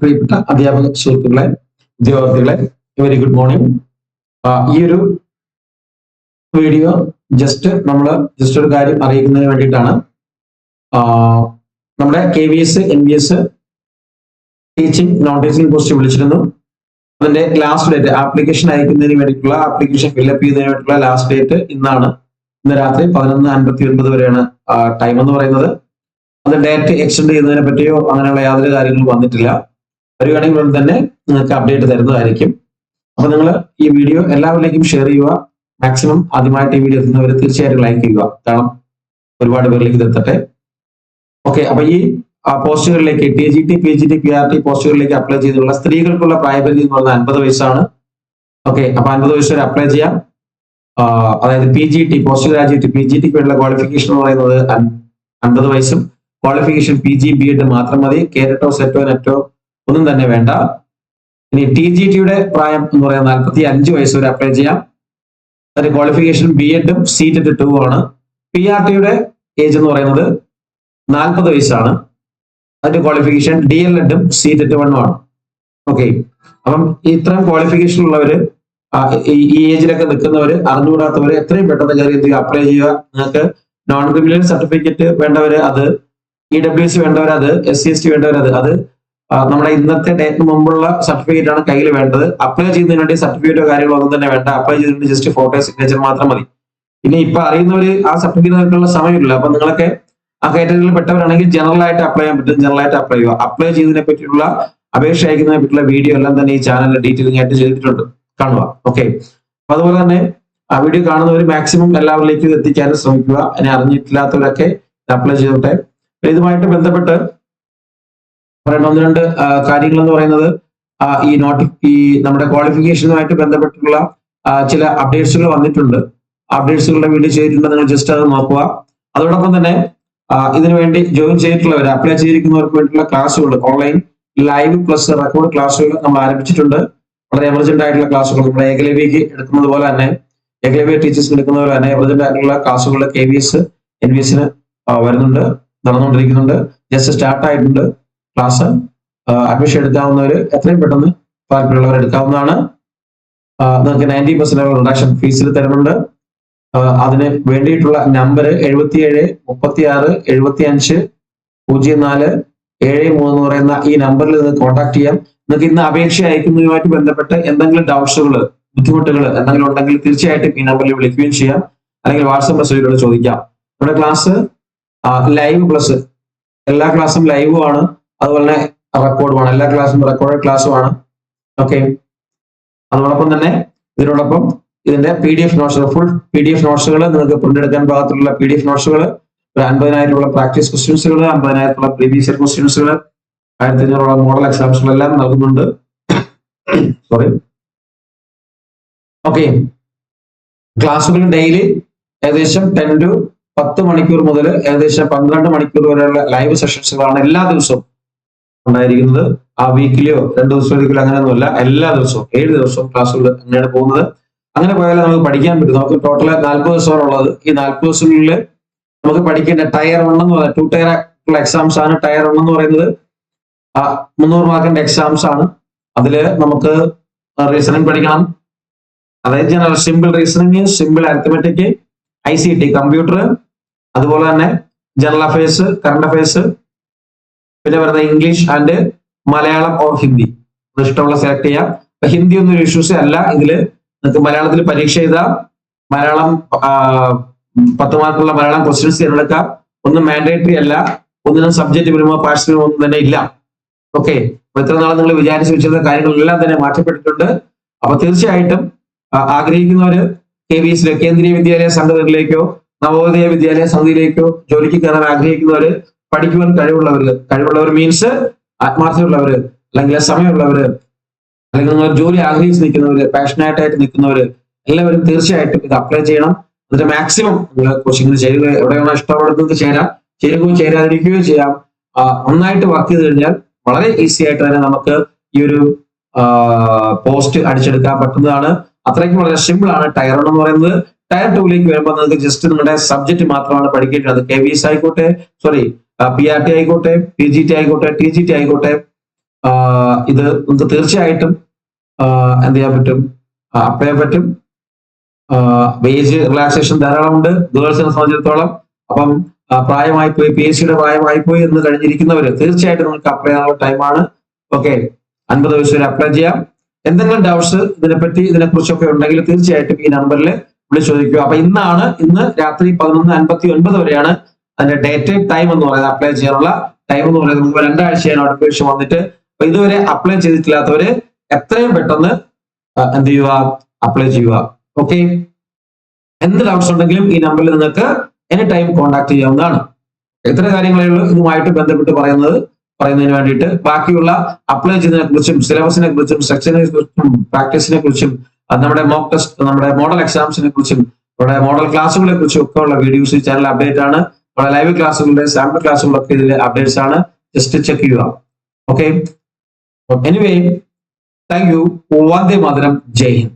പ്രിയപ്പെട്ട അധ്യാപക സുഹൃത്തുക്കളെ, ഉദ്യോഗാർത്ഥികളെ, വെരി ഗുഡ് മോർണിംഗ്. ഈ ഒരു വീഡിയോ ജസ്റ്റ് ഒരു കാര്യം അറിയിക്കുന്നതിന് വേണ്ടിയിട്ടാണ്. നമ്മുടെ KVS NVS teaching non teaching post വിളിച്ചിരുന്നു. അതിന്റെ ലാസ്റ്റ് ഡേറ്റ് ആപ്ലിക്കേഷൻ അയക്കുന്നതിന് വേണ്ടിയിട്ടുള്ള ആപ്ലിക്കേഷൻ ഫില്ലപ്പ് ചെയ്യുന്നതിന് വേണ്ടിയിട്ടുള്ള ലാസ്റ്റ് ഡേറ്റ് ഇന്നാണ്. ഇന്ന് രാത്രി 11:59 വരെയാണ് ടൈം എന്ന് പറയുന്നത്. അത് ഡേറ്റ് എക്സ്റ്റെൻഡ് ചെയ്യുന്നതിനെ പറ്റിയോ അങ്ങനെയുള്ള യാതൊരു കാര്യങ്ങളും വന്നിട്ടില്ല. വരികയാണെങ്കിൽ ഉടൻ തന്നെ നിങ്ങൾക്ക് അപ്ഡേറ്റ് തരുന്നതായിരിക്കും. അപ്പൊ നിങ്ങൾ ഈ വീഡിയോ എല്ലാവരിലേക്കും ഷെയർ ചെയ്യുക. മാക്സിമം ആദ്യമായിട്ട് ഈ വീഡിയോ എത്തുന്നവർ തീർച്ചയായിട്ടും ലൈക്ക് ചെയ്യുക, കാരണം ഒരുപാട് പേരിലേക്ക് ഇത് എത്തട്ടെ. ഓക്കെ, അപ്പൊ ഈ പോസ്റ്റുകളിലേക്ക് TGT PGT PRT പോസ്റ്റുകളിലേക്ക് അപ്ലൈ ചെയ്തിട്ടുള്ള സ്ത്രീകൾക്കുള്ള പ്രായപരിധി എന്ന് പറയുന്നത് 50 വയസ്സാണ്. ഓക്കെ, അപ്പൊ 50 വയസ്സ് വരെ അപ്ലൈ ചെയ്യാം. അതായത് PGT പോസ്റ്റ് ഗ്രാജുവേറ്റ് PGTക്ക് വേണ്ടിയുള്ള ക്വാളിഫിക്കേഷൻ എന്ന് പറയുന്നത് 50 വയസ്സും ക്വാളിഫിക്കേഷൻ PG BEd മാത്രം മതി. കേരട്ടോ സെറ്റോ നെറ്റോ ഒന്നും തന്നെ വേണ്ട. ഇനി TGTയുടെ പ്രായം എന്ന് പറയുന്നത് 45 വയസ്സ് വരെ അപ്ലൈ ചെയ്യാം. അതിന്റെ ക്വാളിഫിക്കേഷൻ BEdും CTET 2 ആണ്. PRTയുടെ ഏജ് എന്ന് പറയുന്നത് 40 വയസ്സാണ്. അതിന്റെ ക്വാളിഫിക്കേഷൻ DLEdും CTET 1 ആണ്. ഓക്കെ, അപ്പം ഇത്തരം ക്വാളിഫിക്കേഷൻ ഉള്ളവര്, ഈ ഏജിലൊക്കെ നിൽക്കുന്നവര്, അറിഞ്ഞുകൂടാത്തവര് എത്രയും പെട്ടെന്ന് കയറി അപ്ലൈ ചെയ്യുക. നിങ്ങൾക്ക് നോൺ ക്രിമിനൽ സർട്ടിഫിക്കറ്റ് വേണ്ടവര് അത്, EWS വേണ്ടവർ അത്, SC ST വേണ്ടവർ അത് നമ്മുടെ ഇന്നത്തെ ഡേറ്റിന് മുമ്പുള്ള സർട്ടിഫിക്കറ്റ് ആണ് കയ്യിൽ വേണ്ടത്. അപ്ലൈ ചെയ്യുന്നതിന് വേണ്ടി സർട്ടിഫിക്കറ്റോ കാര്യങ്ങളോ ഒന്നും തന്നെ വേണ്ട. അപ്ലൈ ചെയ്തിട്ട് ജസ്റ്റ് ഫോട്ടോ സിഗ്നേച്ചർ മാത്രം മതി. ഇനി ഇപ്പൊ അറിയുന്നവര് ആ സർട്ടിഫിക്കറ്റ് നിൽക്കാനുള്ള സമയമില്ല. അപ്പൊ നിങ്ങളൊക്കെ ആ കാറ്റഗറിയിൽ പെട്ടവരാണെങ്കിൽ ജനറൽ ആയിട്ട് അപ്ലൈ ചെയ്യാൻ പറ്റും. ജനറൽ ആയിട്ട് അപ്ലൈ ചെയ്യുക. അപ്ലൈ ചെയ്തതിനെ പറ്റിയുള്ള അപേക്ഷ അയക്കുന്നതിനെ പറ്റിയുള്ള വീഡിയോ എല്ലാം തന്നെ ഈ ചാനലിൽ ഡീറ്റെയിലിംഗ് ആയിട്ട് ചെയ്തിട്ടുണ്ട്, കാണുക. ഓക്കെ, അപ്പൊ അതുപോലെ തന്നെ ആ വീഡിയോ കാണുന്നവർ മാക്സിമം എല്ലാവരിലേക്കും എത്തിക്കാനും ശ്രമിക്കുക. അതിനെ അറിഞ്ഞിട്ടില്ലാത്തവരൊക്കെ അപ്ലൈ ചെയ്തോട്ടെ. ഇതുമായിട്ട് ബന്ധപ്പെട്ട് പറയേണ്ട ഒന്ന് രണ്ട് കാര്യങ്ങൾ എന്ന് പറയുന്നത്, ഈ നമ്മുടെ ക്വാളിഫിക്കേഷനുമായിട്ട് ബന്ധപ്പെട്ടുള്ള ചില അപ്ഡേറ്റ്സുകൾ വന്നിട്ടുണ്ട്. അപ്ഡേറ്റ്സുകളുടെ വീഡിയോ ചെയ്തിട്ടുണ്ട്, നിങ്ങൾ ജസ്റ്റ് അത് നോക്കുക. അതോടൊപ്പം തന്നെ ഇതിനു വേണ്ടി ജോയിൻ ചെയ്തിട്ടുള്ളവർ, അപ്ലൈ ചെയ്തിരിക്കുന്നവർക്ക് വേണ്ടിയിട്ടുള്ള ക്ലാസ്സുകൾ, ഓൺലൈൻ ലൈവ് പ്ലസ് റെക്കോർഡ് ക്ലാസ്സുകൾ നമ്മൾ ആരംഭിച്ചിട്ടുണ്ട്. വളരെ എമർജന്റ് ആയിട്ടുള്ള ക്ലാസ്സുകൾ നമ്മുടെ ഏകലവ്യക്ക് എടുക്കുന്നത് പോലെ തന്നെ, ഏകലവ്യ ടീച്ചേഴ്സിന് എടുക്കുന്നത് പോലെ തന്നെ എമർജന്റ് ആയിട്ടുള്ള ക്ലാസ്സുകൾ KVS NVSന് വരുന്നുണ്ട്, നടന്നുകൊണ്ടിരിക്കുന്നുണ്ട്. ജസ്റ്റ് സ്റ്റാർട്ട് ആയിട്ടുണ്ട് ക്ലാസ്. അഡ്മിഷൻ എടുക്കാവുന്നവര് എത്രയും പെട്ടെന്ന് താല്പര്യമുള്ളവർ എടുക്കാവുന്നതാണ്. നിങ്ങൾക്ക് 90% റിഡക്ഷൻ ഫീസിൽ തരുന്നുണ്ട്. അതിന് വേണ്ടിയിട്ടുള്ള നമ്പർ 77 36 75 04 73 എന്ന് പറയുന്ന ഈ നമ്പറിൽ നിങ്ങൾക്ക് കോൺടാക്ട് ചെയ്യാം. നിങ്ങൾക്ക് ഇന്ന് അപേക്ഷ അയക്കുന്നതുമായിട്ട് ബന്ധപ്പെട്ട് എന്തെങ്കിലും ഡൗട്ട്സുകൾ, ബുദ്ധിമുട്ടുകൾ എന്തെങ്കിലും ഉണ്ടെങ്കിൽ തീർച്ചയായിട്ടും ഈ നമ്പറിൽ വിളിക്കുകയും ചെയ്യാം, അല്ലെങ്കിൽ വാട്സ്ആപ്പ് മെസ്സേജിലൂടെ ചോദിക്കാം. നമ്മുടെ ക്ലാസ് ലൈവ് പ്ലസ്, എല്ലാ ക്ലാസ്സും ലൈവും ആണ്, അതുപോലെ തന്നെ റെക്കോർഡുമാണ്. എല്ലാ ക്ലാസ്സും റെക്കോർഡ് ക്ലാസ്സുമാണ്. ഓക്കെ, അതോടൊപ്പം തന്നെ ഇതിനോടൊപ്പം ഇതിന്റെ PDF നോട്ട്സുകൾ, ഫുൾ PDF നോട്ട്സുകൾ, നിങ്ങൾക്ക് പ്രിന്റ് എടുക്കാൻ പാകത്തിലുള്ള PDF നോട്ട്സുകൾ, ഒരു 50,000 പ്രാക്ടീസ് ക്വസ്റ്റ്യൻസുകൾ, 50,000 പ്രീവിയസ് ഇയർ ക്വസ്റ്റ്യൻസുകൾ, 1500 മോഡൽ എക്സാംസുകൾ എല്ലാം നൽകുന്നുണ്ട്. സോറി. ഓക്കെ, ക്ലാസ്സുകൾ ഡെയിലി ഏകദേശം 10 to 10 മണിക്കൂർ മുതൽ ഏകദേശം 12 മണിക്കൂർ വരെയുള്ള ലൈവ് സെഷൻസുകളാണ് എല്ലാ ദിവസവും ഉണ്ടായിരിക്കുന്നത്. ആ വീക്കിലെയോ 2 ദിവസത്തിലോ അങ്ങനെയൊന്നുമില്ല, എല്ലാ ദിവസവും 7 ദിവസവും ക്ലാസ്സുകൾ അങ്ങനെയാണ് പോകുന്നത്. അങ്ങനെ പോയാലേ നമുക്ക് പഠിക്കാൻ പറ്റും. നമുക്ക് ടോട്ടൽ 40 ദിവസമാണുള്ളത്. ഈ 40 ദിവസങ്ങളിൽ നമുക്ക് പഠിക്കേണ്ട ടയർ 1 എന്ന് പറയുന്നത് 2 ടയർ ഉള്ള എക്സാംസ് ആണ്. ടയർ 1 എന്ന് പറയുന്നത് 300 മാർക്കിന്റെ എക്സാംസ് ആണ്. അതില് നമുക്ക് റീസണിങ് പഠിക്കണം, അതായത് general simple reasoning, simple arithmetic, ICT computer, അതുപോലെ തന്നെ ജനറൽ അഫയേഴ്സ്, കറണ്ട് അഫയേഴ്സ്, പിന്നെ വരുന്ന English and Malayalam or Hindi. ഇഷ്ടമുള്ള സെലക്ട് ചെയ്യാം. ഹിന്ദി ഒന്നും ഒരു ഇഷ്യൂസ് അല്ല. ഇതില് നിങ്ങൾക്ക് മലയാളത്തിൽ പരീക്ഷ എഴുതാം. മലയാളം 10 മാർക്കുള്ള മലയാളം ക്വസ്റ്റ്യൻസ് തിരഞ്ഞെടുക്കാം. ഒന്നും മാൻഡേറ്ററി അല്ല. ഒന്നിനും സബ്ജക്ട് വരുമ്പോൾ പാർട്സ് ഒന്നും തന്നെ ഇല്ല. ഓക്കെ, അപ്പൊ ഇത്ര നാളെ നിങ്ങൾ വിചാരിച്ചു വെച്ചിരുന്ന കാര്യങ്ങളെല്ലാം തന്നെ മാറ്റപ്പെട്ടിട്ടുണ്ട്. അപ്പൊ തീർച്ചയായിട്ടും ആഗ്രഹിക്കുന്നവര് KVSയിലെ കേന്ദ്രീയ വിദ്യാലയ സംഘടനയിലേക്കോ നവോദയ വിദ്യാലയ സമിതിയിലേക്കോ ജോലിക്ക് കയറാൻ ആഗ്രഹിക്കുന്നവര്, പഠിക്കുവാൻ കഴിവുള്ളവർ മീൻസ് ആത്മാർത്ഥമുള്ളവര്, അല്ലെങ്കിൽ സമയമുള്ളവര്, അല്ലെങ്കിൽ നിങ്ങൾ ജോലി ആഗ്രഹിച്ച് നിൽക്കുന്നവര്, പാഷനായിട്ട് ആയിട്ട് നിൽക്കുന്നവര് എല്ലാവരും തീർച്ചയായിട്ടും ഇത് അപ്ലൈ ചെയ്യണം. എന്നിട്ട് മാക്സിമം നിങ്ങൾ കോച്ചിങ്ങിന് ചേരുക, എവിടെയാണോ ഇഷ്ടപ്പെടുന്നത് ചേരാം, ചേരുകയോ ചേരാതിരിക്കുകയോ ചെയ്യാം. നന്നായിട്ട് വർക്ക് ചെയ്ത് കഴിഞ്ഞാൽ വളരെ ഈസി ആയിട്ട് തന്നെ നമുക്ക് ഈ ഒരു പോസ്റ്റ് അടിച്ചെടുക്കാൻ പറ്റുന്നതാണ്. അത്രയ്ക്കും വളരെ സിമ്പിൾ ആണ്. ടയർ 1 എന്ന് പറയുന്നത്. ടയർ 2ലേക്ക് വരുമ്പോൾ നിങ്ങൾക്ക് ജസ്റ്റ് നിങ്ങളുടെ സബ്ജക്ട് മാത്രമാണ് പഠിക്കേണ്ടത്. KVS ആയിക്കോട്ടെ, PRT ആയിക്കോട്ടെ, PGT ആയിക്കോട്ടെ, TGT ആയിക്കോട്ടെ, ഇത് നമുക്ക് തീർച്ചയായിട്ടും എന്ത് ചെയ്യാൻ പറ്റും, അപ്ലൈ ചെയ്യാൻ പറ്റും. വേജ് റിലാക്സേഷൻ ധാരാളമുണ്ട് ഗേൾസിനെ സംബന്ധിച്ചിടത്തോളം. അപ്പം പ്രായമായി പോയി, PhD പ്രായമായി പോയി എന്ന് കഴിഞ്ഞിരിക്കുന്നവര് തീർച്ചയായിട്ടും നിങ്ങൾക്ക് അപ്ലൈ ചെയ്യാനുള്ള ടൈമാണ്. ഓക്കെ, 50 വയസ്സ് വരെ അപ്ലൈ ചെയ്യാം. എന്തെങ്കിലും ഡൗട്ട്സ് ഇതിനെക്കുറിച്ചൊക്കെ ഉണ്ടെങ്കിൽ തീർച്ചയായിട്ടും ഈ നമ്പറിൽ വിളിച്ചു ചോദിക്കുക. അപ്പൊ ഇന്ന് രാത്രി 11:59 വരെയാണ് അതിന്റെ ഡേറ്റ് ടൈം എന്ന് പറയുന്നത്, അപ്ലൈ ചെയ്യാനുള്ള ടൈം എന്ന് പറയുന്നത്. നമുക്ക് 2 ആഴ്ചയാണ് നോട്ടിഫിക്കേഷൻ വന്നിട്ട്. അപ്പൊ ഇതുവരെ അപ്ലൈ ചെയ്തിട്ടില്ലാത്തവര് എത്രയും പെട്ടെന്ന് എന്ത് ചെയ്യുക, അപ്ലൈ ചെയ്യുക. ഓക്കെ, എന്ത് ഡൗട്ട്സ് ഉണ്ടെങ്കിലും ഈ നമ്പറിൽ നിങ്ങൾക്ക് എനി ടൈം കോൺടാക്ട് ചെയ്യാവുന്നതാണ്. ഇത്ര കാര്യങ്ങളേ ഉള്ളൂ ഇതുമായിട്ട് ബന്ധപ്പെട്ട് പറയുന്നതിന് വേണ്ടിയിട്ട്. ബാക്കിയുള്ള അപ്ലൈ ചെയ്യുന്നതിനെ കുറിച്ചും സിലബസിനെ കുറിച്ചും സെക്ഷനെ കുറിച്ചും പ്രാക്ടീസിനെ കുറിച്ചും നമ്മുടെ മോക്ക് ടെസ്റ്റ്, നമ്മുടെ മോഡൽ എക്സാംസിനെ കുറിച്ചും നമ്മുടെ മോഡൽ ക്ലാസ്സുകളെ കുറിച്ചും ഒക്കെ ഉള്ള വീഡിയോസ് ഈ ചാനൽ അപ്ഡേറ്റ് ആണ്. നമ്മുടെ ലൈവ് ക്ലാസ്സുകളുടെ സാമ്പിൾ ക്ലാസ്സുകളൊക്കെ ഇതിൽ അപ്ഡേറ്റ്സ് ആണ്, ജസ്റ്റ് ചെക്ക് ചെയ്യുക. Okay, anyway, thank you. Vande Mataram. Jai Hind.